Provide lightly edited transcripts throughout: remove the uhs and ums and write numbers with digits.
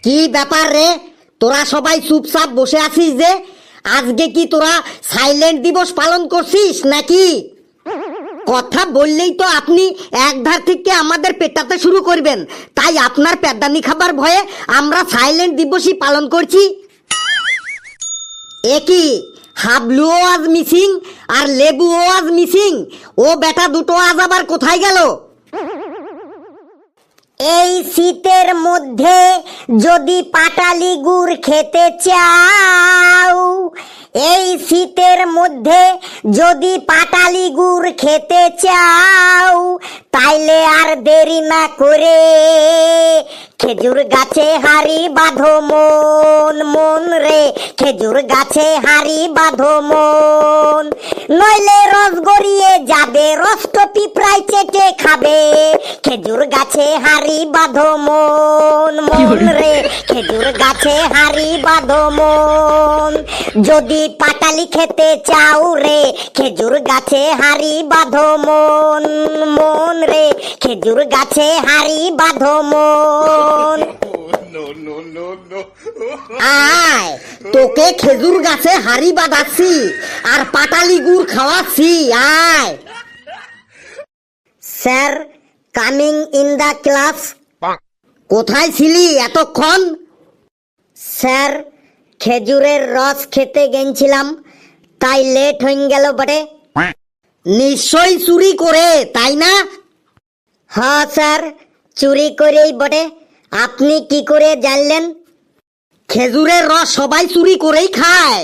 কি ব্যাপার রে, তোরা সবাই চুপচাপ বসে আছিস যে? আজকে কি তোরা সাইলেন্ট দিবস পালন করছিস নাকি? কথা বললেই তো আপনি একধার থেকে আমাদের পেটাতে শুরু করবেন, তাই আপনার পেদানি খাবার ভয়ে আমরা সাইলেন্ট দিবসই পালন করছি। একই হাবলুও আজ মিসিং আর লেবুও আজ মিসিং। ও বেটা দুটো আজ আবার কোথায় গেল? এই শীতের মধ্যে যদি পাটালি গুড় খেতে চাও, এই শীতের মধ্যে যদি পাটালি গুড় খেতে চাও, তাইলে আর দেরি না করে খেজুর গাছে হাড়ি বাঁধো মন, মন রে খেজুর গাছে হাড়ি বাঁধো মন, নইলে রস গড়িয়ে যাবে, রস পিঁপড়ায় চেটে খাবে। খেজুর গাছে হাড়ি বাঁধো মন, মন রে খেজুর গাছে হাড়ি বাঁধো মন, যদি পাটালি খেতে চাও রে খেজুর গাছে হাড়ি বাঁধো মন, মন রে খেজুর গাছে হাড়ি বাঁধো মন। আয় তোকে খেজুর গাছে হাড়ি বাঁধাচ্ছি আর পাটালি গুড় খাওয়াচ্ছি, আয়। Sir coming in the class. কোথায় ছিলি এতক্ষণ? স্যার খেজুরের রস খেতে গেছিলাম, তাই লেট হয়ে গেল বটে। নিশ্চয়ই চুরি করে, তাই না? হ্যাঁ স্যার, চুরি করেই বটে। আপনি কি করে জানলেন? খেজুরের রস সবাই চুরি করেই খায়,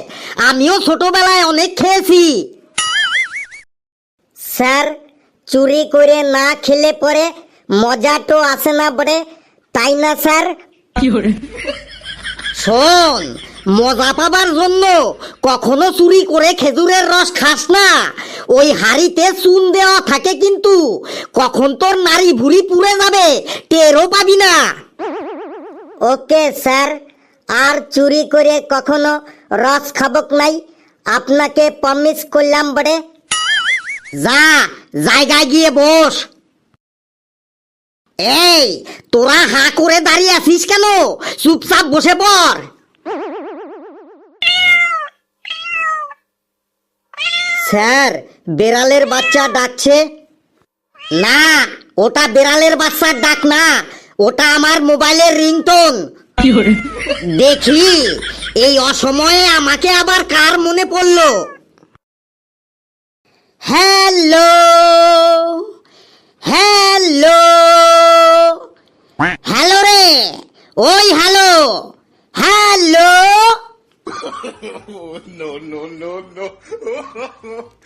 আমিও ছোটবেলায় অনেক খেয়েছি। স্যার চুরি করে না খেলে পরে মজা তো আসে না বটে, তাই না স্যার? শোন, মজা পাবার জন্য কখনো চুরি করে খেজুরের রস খাস না। ওই হাড়িতে চুন দেওয়া থাকে, কিন্তু কখন তোর নাড়ি ভুড়ি পুড়ে যাবে টেরও পাবি না। ওকে স্যার, আর চুরি করে কখনো রস খাবক নাই, আপনাকে প্রমিস করলাম বটে। যা জায়গায় গিয়ে বস। এই তোরা হা করে দাঁড়িয়ে আছিস কেন? চুপচাপ বসে পড়। স্যার বেড়ালের বাচ্চা ডাকছে। না, ওটা বেড়ালের বাচ্চার ডাক না, ওটা আমার মোবাইলের রিংটোন। দেখি এই অসময়ে আমাকে আবার কার মনে পড়লো। হ্যালো হ্যালো হ্যালো রে, ওই hello hello.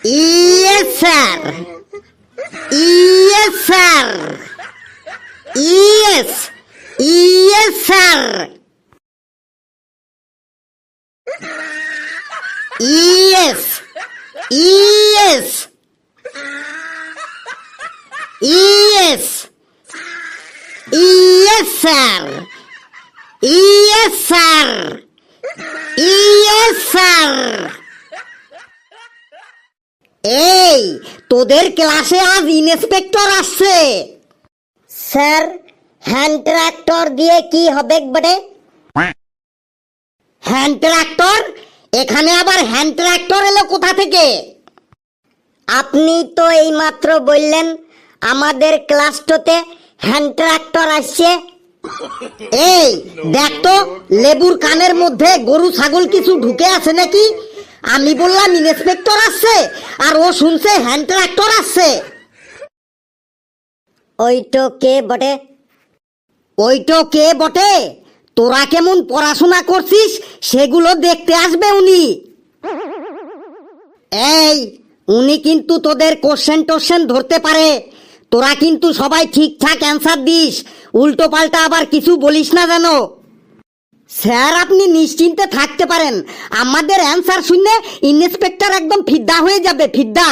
Yes sir, yes sir, yes yes sir, yes yes yes yes sir, yes sir, yes sir. এই তোদের ক্লাসে আজ ইন্সপেক্টর আসছে। স্যার হ্যান্ড ট্রাক্টর দিয়ে কি হবে বটে? Hand tractor? এখানে আবার হ্যান্ড ট্রাক্টর এলো কোথা থেকে? আপনি তো এইমাত্র বললেন আমাদের ক্লাসটাতে হ্যান্ড ট্রাক্টর আসছে। এই দেখ তো, লেবুর কানের মধ্যে গরু ছাগল কিছু ঢুকে আছে নাকি? আমি বললাম ইন্সপেক্টর আসছে, আর ও শুনছে হ্যান্ড ট্রাক্টর আসছে। ওইটো কে বটে? ওইটো কে বটে? তোরা কেমন পড়াশোনা করছিস সেগুলো দেখতে আসবে উনি। এই উনি কিন্তু তোদের কোশ্চেন টোশ্চেন ধরতে পারে, তোরা কিন্তু সবাই ঠিকঠাক অ্যান্সার দিস, উল্টো পাল্টা আবার কিছু বলিস না যেন। স্যার আপনি নিশ্চিন্তে থাকতে পারেন, আমাদের অ্যান্সার শুনে ইন্সপেক্টর একদম ফিদা হয়ে যাবে, ফিদা।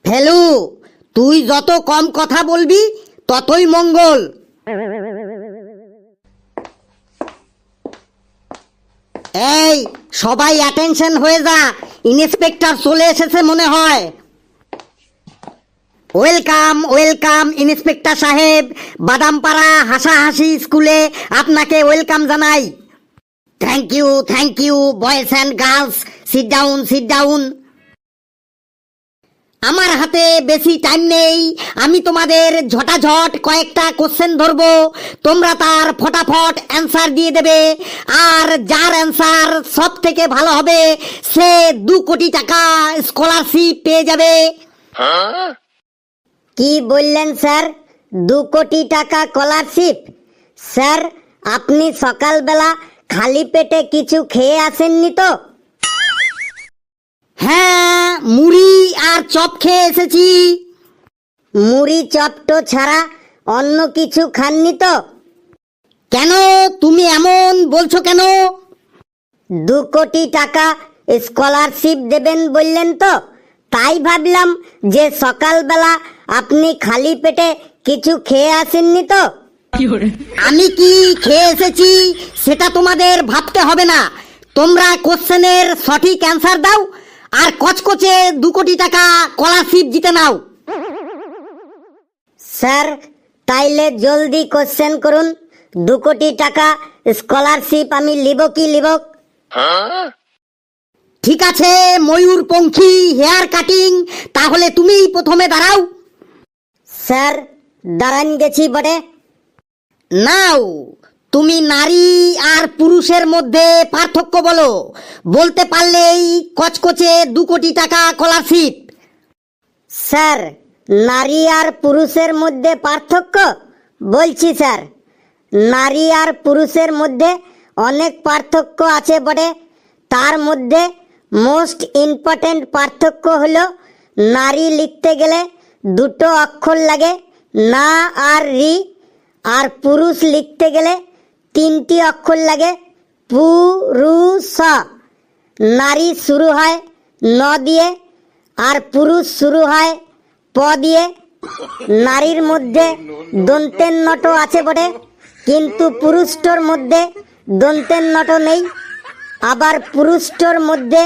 ফেলু, তুই যত কম কথা বলবি ততই মঙ্গল। এই সবাই অ্যাটেনশন হয়ে যা, ইন্সপেক্টর চলে এসেছে মনে হয়। ওয়েলকাম ওয়েলকাম ইন্সপেক্টর সাহেব, বাদামপাড়া হাসাহাসি স্কুলে আপনাকে ওয়েলকাম জানাই। Thank you boys and girls, sit down sit down. আমার হাতে বেশি টাইম নেই, আমি তোমাদের ঝটাঝট কয়েকটা কোশ্চেন ধরবো, তোমরা তার ফটাফট অ্যান্সার দিয়ে দেবে, আর যার অ্যান্সার সব থেকে ভালো হবে সে 2 কোটি টাকা স্কলারশিপ পেয়ে যাবে। কি বললেন স্যার? 2 কোটি টাকা স্কলারশিপ? স্যার, আপনি সকালবেলা খালি পেটে কিছু খেয়ে আসেননি তো? হ্যাঁ, মুড়ি আর চপ খেয়ে এসেছি। মুড়ি চপটো ছাড়া অন্য কিছু খাননি তো? কেন তুমি এমন বলছো কেন? 2 কোটি টাকা স্কলারশিপ দেবেন বললেন তো, তাই ভাবলাম যে সকালবেলা আপনি খালি পেটে কিছু খেয়ে আসেননি তো। আমি কি খেয়ে এসেছি সেটা তোমাদের ভাবতে হবে না, তোমরা কোশ্চেনের সঠিক অ্যান্সার দাও আর কচকচে 2 কোটি টাকা স্কলারশিপ জিতে নাও। স্যার, তাইলে জলদি কোশ্চেন করুন, 2 কোটি টাকা স্কলারশিপ আমি লিব কি লিব? ঠিক আছে ময়ূরপঙ্খী হেয়ার কাটিং, তাহলে তুমিই প্রথমে দাঁড়াও। স্যার, দাঁড়ান গেছি বটে। নাও, তুমি নারী আর পুরুষের মধ্যে পার্থক্য বলো, বলতে পারলেই কচকচে 2 কোটি টাকা স্কলারশিপ। স্যার, নারী আর পুরুষের মধ্যে পার্থক্য? বলছি স্যার, নারী আর পুরুষের মধ্যে অনেক পার্থক্য আছে বটে, তার মধ্যে মোস্ট ইম্পর্টেন্ট পার্থক্য হলো নারী লিখতে গেলে 2টো অক্ষর লাগে, না আর রি, আর পুরুষ লিখতে গেলে 3টি অক্ষর লাগে, পুরুষ। নারী শুরু হয় ন দিয়ে আর পুরুষ শুরু হয় প দিয়ে। নারীর মধ্যে দন্তের নট আছে বটে, কিন্তু পুরুষটোর মধ্যে দন্তের নট নেই। আবার পুরুষটোর মধ্যে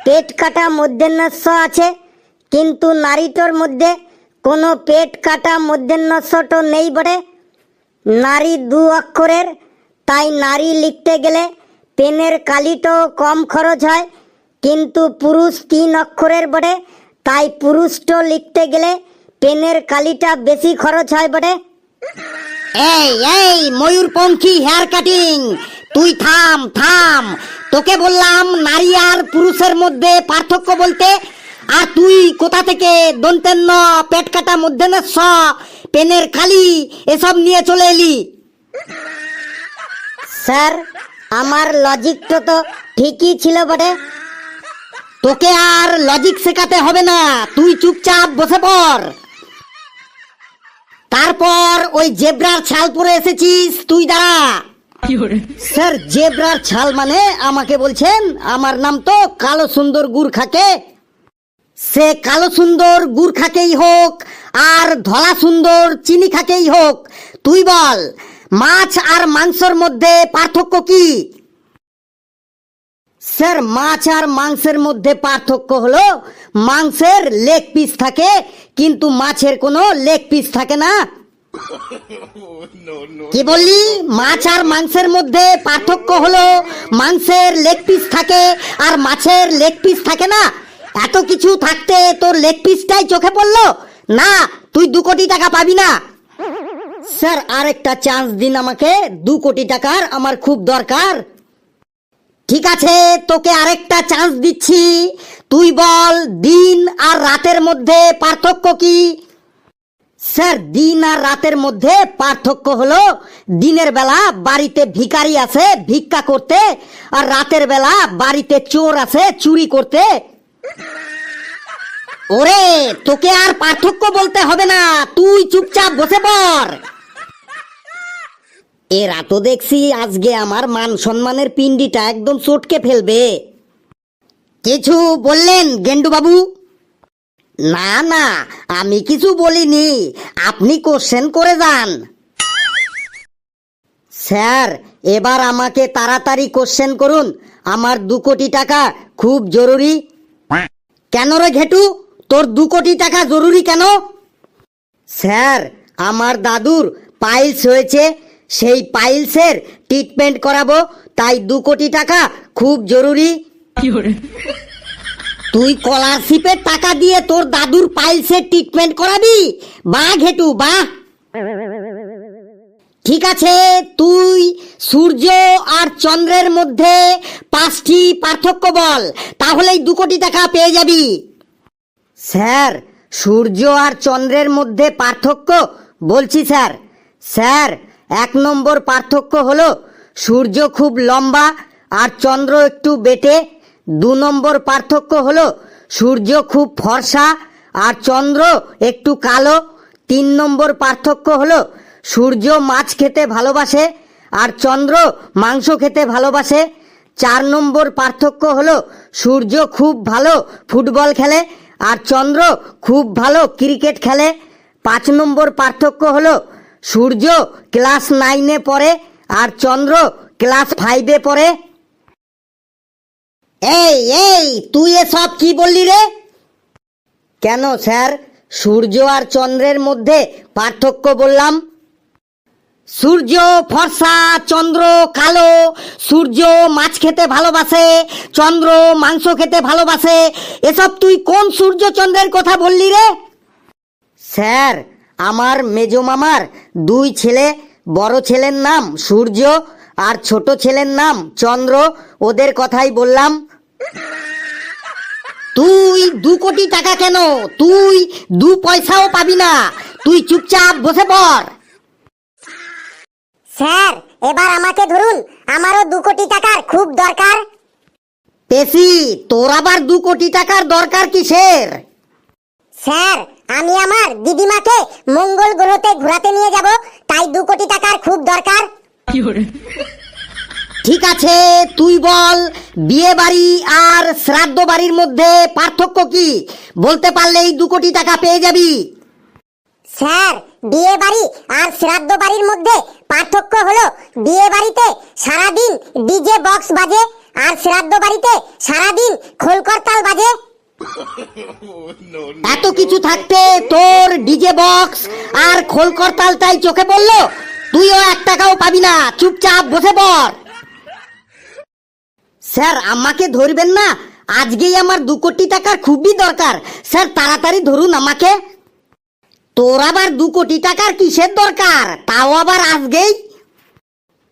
পেট কাটা মূর্ধন্য ষ আছে, কিন্তু নারীটোর মধ্যে কোনো পেট কাটা মূর্ধন্য ষটো নেই বটে। নারী 2 অক্ষরের, তাই নারী লিখতে গেলে পেনের কালিটো কম খরচ হয়, কিন্তু পুরুষ 3 অক্ষরের বটে, তাই পুরুষটো লিখতে গেলে পেনের কালিটা বেশি খরচ হয় বটে। এই এই ময়ূরপঙ্খী হেয়ার কাটিং, তুই থাম থাম, তোকে বললাম নারী আর পুরুষের মধ্যে পার্থক্য বলতে, আর তুই কোথা থেকে দন্তের ন, পেট কাটা মূর্ধন্য ষ, পেনের কালি এসব নিয়ে চলে এলি? স্যার, আমার লজিকটা তো ঠিকই ছিল বটে। তোকে আর লজিক শেখাতে হবে না, তুই চুপচাপ বসে পড়। তারপর ওই জেব্রার ছাল পরে এসেছিস, তুই দাঁড়া। স্যার, জেব্রার ছাল মানে আমাকে বলছেন? আমার নাম তো কালো সুন্দর গুর্খাকে। সে কালো সুন্দর গুর্খাকেই হোক আর ধলা সুন্দর চিনি খাকেই হোক, তুই বল মাছ আর মাংসর মধ্যে পার্থক্য কি? স্যার, মাছ আর মাংসের মধ্যে পার্থক্য হলো মাংসের লেগ পিস থাকে, কিন্তু মাছের কোনো লেগ পিস থাকে না। কি বললি? মাছ আর মাংসের মধ্যে পার্থক্য হলো মাংসের লেগ পিস থাকে আর মাছের লেগ পিস থাকে না। এত কিছু থাকতে তোর লেগ পিসটাই চোখে পড়লো না, তুই 2 কোটি টাকা পাবি না। স্যার, আরেকটা চান্স দিন আমাকে, 2 কোটি টাকার আমার খুব দরকার। ঠিক আছে, তোকে আরেকটা চান্স দিচ্ছি, তুই বল দিন আর রাতের মধ্যে পার্থক্য কি? স্যার, দিন আর রাতের মধ্যে পার্থক্য হলো দিনের বেলা বাড়িতে ভিখারি আসে ভিক্ষা করতে, আর রাতের বেলা বাড়িতে চোর আসে চুরি করতে। ওরে, তোকে আর পার্থক্য বলতে হবে না, তুই চুপচাপ বসে পড়। এরা তো দেখছি আজকে আমার মান সম্মানের পিন্ডিটা একদম চটকে ফেলবে। কিছু বললেন গেন্ডু বাবু? না না, আমি কিছু বলিনি, আপনি কোশ্চেন করে যান। স্যার, এবার আমাকে তাড়াতাড়ি কোশ্চেন করুন, আমার 2 কোটি টাকা খুব জরুরি। কেন রে ঘেটু, তোর 2 কোটি টাকা জরুরি কেন? স্যার, আমার দাদুর পাইলস হয়েছে, সেই পাইলসের ট্রিটমেন্ট করাবো, তাই 2 কোটি টাকা খুব জরুরি। তুই স্কলারশিপের টাকা দিয়ে তোর দাদুর পাইলসের ট্রিটমেন্ট করাবি? বাহ ঘেটু বাহ। ঠিক আছে, তুই সূর্য আর চন্দ্রের মধ্যে 5টি পার্থক্য বল, তাহলেই 2 কোটি টাকা পেয়ে যাবি। স্যার, সূর্য আর চন্দ্রের মধ্যে পার্থক্য বলছি স্যার। স্যার, 1 নম্বর পার্থক্য হলো সূর্য খুব লম্বা আর চন্দ্র একটু বেটে। 2 নম্বর পার্থক্য হলো সূর্য খুব ফর্সা আর চন্দ্র একটু কালো। 3 নম্বর পার্থক্য হলো সূর্য মাছ খেতে ভালোবাসে আর চন্দ্র মাংস খেতে ভালোবাসে। 4 নম্বর পার্থক্য হলো সূর্য খুব ভালো ফুটবল খেলে আর চন্দ্র খুব ভালো ক্রিকেট খেলে। 5 নম্বর পার্থক্য হলো সূর্য ক্লাস 9-এ পড়ে আর চন্দ্র ক্লাস 5-এ পড়ে। এই এই, তুই এসব কি বললি রে? কেন স্যার, সূর্য আর চন্দ্রের মধ্যে পার্থক্য বললাম। সূর্য ফর্সা, চন্দ্র কালো। সূর্য মাছ খেতে ভালোবাসে, চন্দ্র মাংস খেতে ভালোবাসে। এসব তুই কোন সূর্য চন্দ্রের কথা বললি রে? স্যার, আমার মেজো মামার 2 ছেলে, বড় ছেলের নাম সূর্য আর ছোট ছেলের নাম চন্দ্র, ওদের কথাই বললাম। তুই 2 কোটি টাকা কেন? তুই 2 পয়সাও পাবি না, তুই চুপচাপ বসে পড়। স্যার, এবার আমাকে ধরুন, আমারও 2 কোটি টাকার খুব দরকার। পেশি, তোর আবার 2 কোটি টাকার দরকার কিসের? স্যার, আমি আমার দিদিমাকে মঙ্গল গ্রহতে ঘোরাতে নিয়ে যাব, তাই 2 কোটি টাকার খুব দরকার। ঠিক আছে, তুই বল বিয়ে বাড়ি আর শ্রাদ্ধ বাড়ির মধ্যে পার্থক্য কি? বলতে পারলেই 2 কোটি টাকা পেয়ে যাবি। স্যার, বিয়ে বাড়ি আর শ্রাদ্ধ বাড়ির মধ্যে পার্থক্য হলো বিয়ে বাড়িতে সারাদিন ডিজে বক্স বাজে আর শ্রাদ্ধ বাড়িতে সারাদিন খোলকরতাল বাজে। এত কিছু থাকতে তোর ডিজে বক্স আর খোলকরতালটাই চোখে পড়লো? তুইও 1 টাকাও পাবি না, চুপচাপ বসে পড়। স্যার, আমাকে ধরবেন না, আজকেই আমার 2 কোটি টাকার খুবই দরকার। স্যার, তাড়াতাড়ি ধরুন আমাকে। তোর আবার 2 কোটি টাকার কিসের দরকার, তাও আবার আজকেই?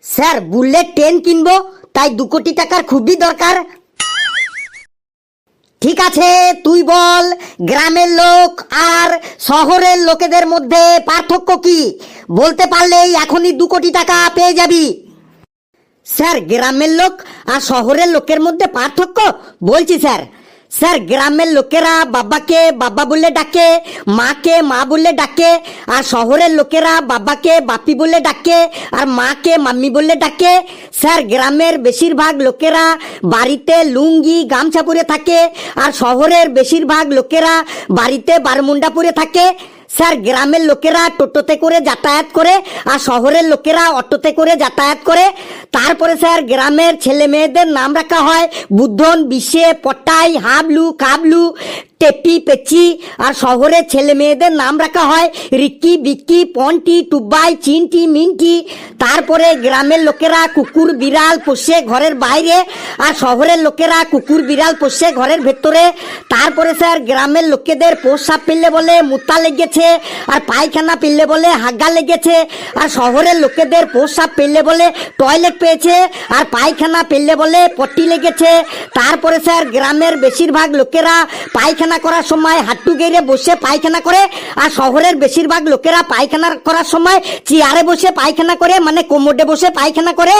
স্যার, বুলেট ট্রেন কিনবো, তাই 2 কোটি টাকার খুবই দরকার। ঠিক আছে, তুই বল গ্রামের লোক আর শহরের লোকেদের মধ্যে পার্থক্য কি? বলতে পারলেই এখনই 2 কোটি টাকা পেয়ে যাবি। স্যার, গ্রামের লোক আর শহরের লোকের মধ্যে পার্থক্য বলছি স্যার। স্যার, গ্রামের লোকেরা বাবাকে বাবা বলে ডাকে, মাকে মা বলে ডাকে, আর শহরের লোকেরা বাবাকে বাপি বলে ডাকে আর মাকে মাম্মি বলে ডাকে। স্যার, গ্রামের বেশিরভাগ লোকেরা বাড়িতে লুঙ্গি গামছা পরে থাকে আর শহরের বেশিরভাগ লোকেরা বাড়িতে বারমুন্ডা পরে থাকে। স্যার, গ্রামের লোকেরা টোটোতে করে যাতায়াত করে আর শহরের লোকেরা অটোতে করে যাতায়াত করে। তারপরে স্যার, গ্রামের ছেলে মেয়েদের নাম রাখা হয় বুদ্ধন, বিশে, পটাই, হাবলু, কাবলু, টেপি, পেচি। আর শহরের ছেলে মেয়েদের নাম রাখা হয় রিক্কি, বিক্কি, পন্টি, টুবাই, চিন্টি, মিন্টি। তারপরে গ্রামের লোকেরা কুকুর বিড়াল পোষে ঘরের বাইরে আর শহরের লোকেরা কুকুর বিড়াল পোষে ঘরের ভেতরে। তারপরে স্যার, গ্রামের লোকেদের প্রস্রাব পেলে বলে মুতা লেগেছে আর পায়খানা পেলে বলে হাগা লেগেছে, আর শহরের লোকেদের প্রস্রাব পেলে বলে টয়লেট পেয়েছে আর পায়খানা পেলে বলে পটি লেগেছে। তারপরে স্যার, গ্রামের বেশিরভাগ লোকেরা পায়খানা করার সময় হাঁটু গেড়ে বসে পায়খানা করে আর শহরের বেশিরভাগ লোকেরা পায়খানা করার সময় চেয়ারে বসে পায়খানা করে, মানে কোমরে বসে পায়খানা করে।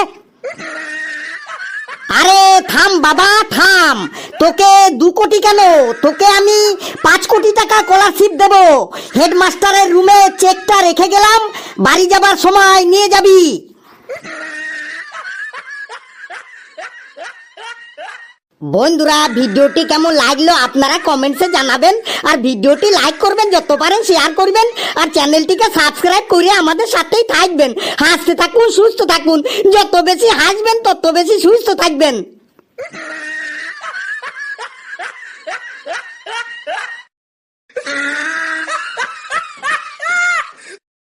আরে থাম বাবা থাম, তোকে 2 কোটি কেন, তোকে আমি 5 কোটি টাকা স্কলারশিপ দেব। হেডমাস্টারের রুমে চেকটা রেখে গেলাম, বাড়ি যাবার সময় নিয়ে যাবি। বন্ধুরা, ভিডিওটি কেমন লাগলো আপনারা কমেন্টসে জানাবেন, আর ভিডিওটি লাইক করবেন, যত পারেন শেয়ার করবেন, আর চ্যানেলটিকে সাবস্ক্রাইব করে আমাদের সাথেই থাকবেন। হাসতে থাকুন, সুস্থ থাকুন, যত বেশি হাসবেন তত বেশি সুস্থ থাকবেন।